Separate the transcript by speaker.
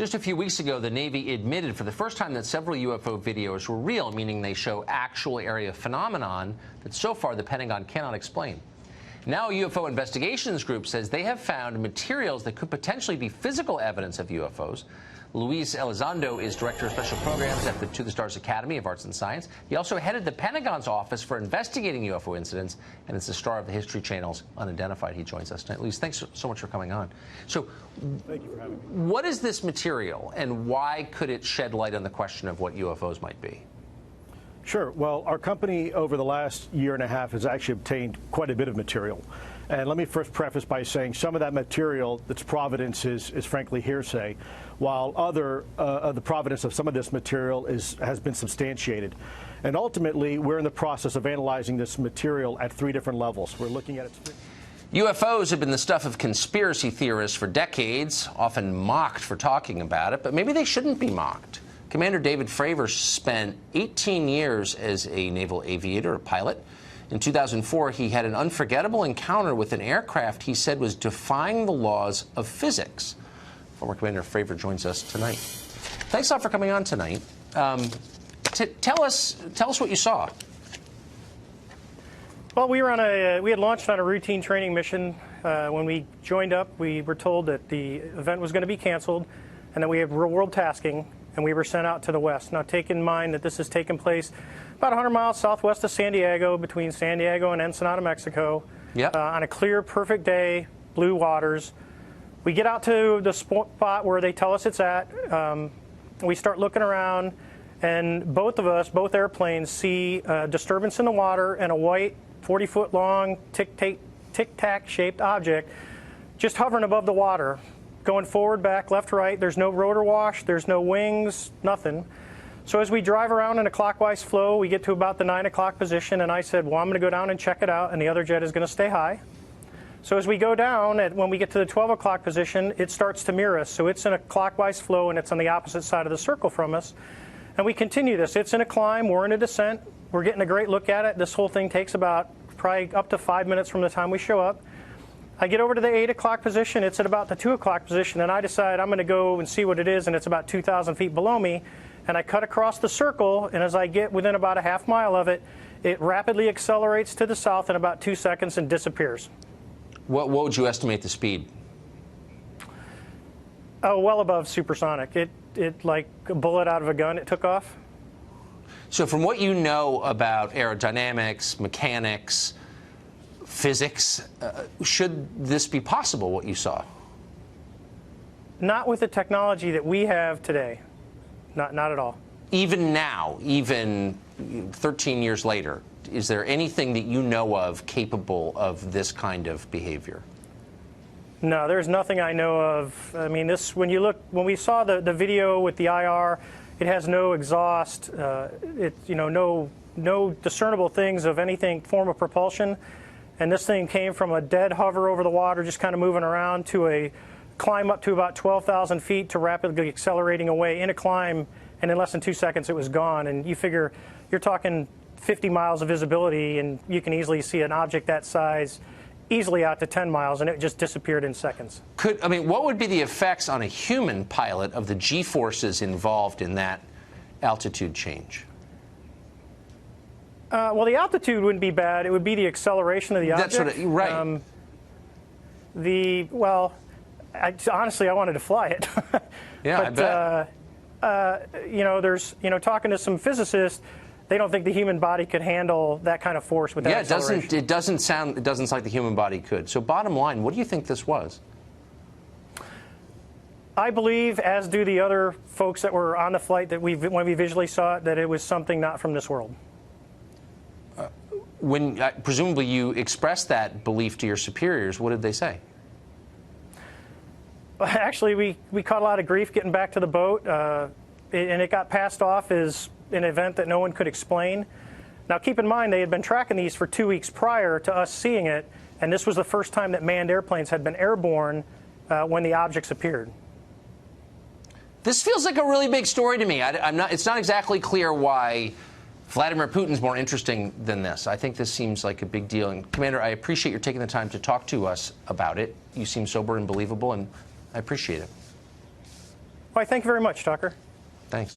Speaker 1: Just a few weeks ago, the Navy admitted for the first time that several UFO videos were real, meaning they show actual area phenomenon that so far the Pentagon cannot explain. Now a UFO investigations group says they have found materials that could potentially be physical evidence of UFOs. Luis Elizondo is Director of Special Programs at the To the Stars Academy of Arts and Science. He also headed the Pentagon's Office for Investigating UFO Incidents, and is the star of the History Channel's Unidentified. He joins us tonight. Luis, thanks so much for coming on. So,
Speaker 2: thank you for having me.
Speaker 1: What is this material, and why could it shed light on the question of what UFOs might be?
Speaker 2: Sure. Well, our company over the last year and a half has actually obtained quite a bit of material. And let me first preface by saying some of that material, its provenance is frankly hearsay, while the provenance of some of this material has been substantiated. And ultimately, we're in the process of analyzing this material at 3 different levels. We're looking at it.
Speaker 1: UFOs have been the stuff of conspiracy theorists for decades, often mocked for talking about it, but maybe they shouldn't be mocked. Commander David Fravor spent 18 years as a naval aviator, a pilot. In 2004, he had an unforgettable encounter with an aircraft he said was defying the laws of physics. Former Commander Fravor joins us tonight. Thanks a lot for coming on tonight. Tell us what you saw.
Speaker 3: Well, we had launched on a routine training mission. When we joined up, we were told that the event was going to be canceled, and that we had real-world tasking, and we were sent out to the west. Now, take in mind that this has taken place about 100 miles southwest of San Diego, between San Diego and Ensenada, Mexico.
Speaker 1: Yep.
Speaker 3: On a clear, perfect day, blue waters. We get out to the spot where they tell us it's at. We start looking around, and both airplanes see a disturbance in the water and a white 40-foot long tic-tac shaped object just hovering above the water, going forward, back, left, right. There's no rotor wash, there's no wings, nothing. So as we drive around in a clockwise flow, we get to about the 9 o'clock position, and I said, well, I'm going to go down and check it out, and the other jet is going to stay high. So as we go down, when we get to the 12 o'clock position, it starts to mirror us. So it's in a clockwise flow, and it's on the opposite side of the circle from us. And we continue this. It's in a climb. We're in a descent. We're getting a great look at it. This whole thing takes about probably up to 5 minutes from the time we show up. I get over to the 8 o'clock position. It's at about the 2 o'clock position, and I decide I'm going to go and see what it is, and it's about 2,000 feet below me. And I cut across the circle, and as I get within about a half mile of it, it rapidly accelerates to the south in about 2 seconds and disappears.
Speaker 1: What would you estimate the speed?
Speaker 3: Oh, well above supersonic. It like a bullet out of a gun, it took off.
Speaker 1: So from what you know about aerodynamics, mechanics, physics, should this be possible, what you saw?
Speaker 3: Not with the technology that we have today. Not at all.
Speaker 1: Even now, even 13 years later, is there anything that you know of capable of this kind of behavior?
Speaker 3: No, there's nothing I know of. I mean, when we saw the video with the IR, it has no exhaust, no discernible things of anything form of propulsion. And this thing came from a dead hover over the water, just kind of moving around, to a climb up to about 12,000 feet to rapidly accelerating away in a climb, and in less than 2 seconds it was gone. And you figure you're talking 50 miles of visibility, and you can easily see an object that size easily out to 10 miles, and it just disappeared in seconds.
Speaker 1: What would be the effects on a human pilot of the G-forces involved in that altitude change?
Speaker 3: Well, the altitude wouldn't be bad. It would be the acceleration of the object.
Speaker 1: Right.
Speaker 3: Honestly, I wanted to fly it.
Speaker 1: Yeah,
Speaker 3: but, I bet. Talking to some physicists, they don't think the human body could handle that kind of force with that acceleration.
Speaker 1: It doesn't sound like the human body could. So bottom line, what do you think this was?
Speaker 3: I believe, as do the other folks that were on the flight when we visually saw it, that it was something not from this world.
Speaker 1: When presumably you expressed that belief to your superiors, what did they say?
Speaker 3: Actually, we caught a lot of grief getting back to the boat, and it got passed off as an event that no one could explain. Now, keep in mind, they had been tracking these for 2 weeks prior to us seeing it, and this was the first time that manned airplanes had been airborne when the objects appeared.
Speaker 1: This feels like a really big story to me. It's not exactly clear why Vladimir Putin's more interesting than this. I think this seems like a big deal. And Commander, I appreciate your taking the time to talk to us about it. You seem sober and believable, and I appreciate it.
Speaker 3: Why, thank you very much, Tucker.
Speaker 1: Thanks.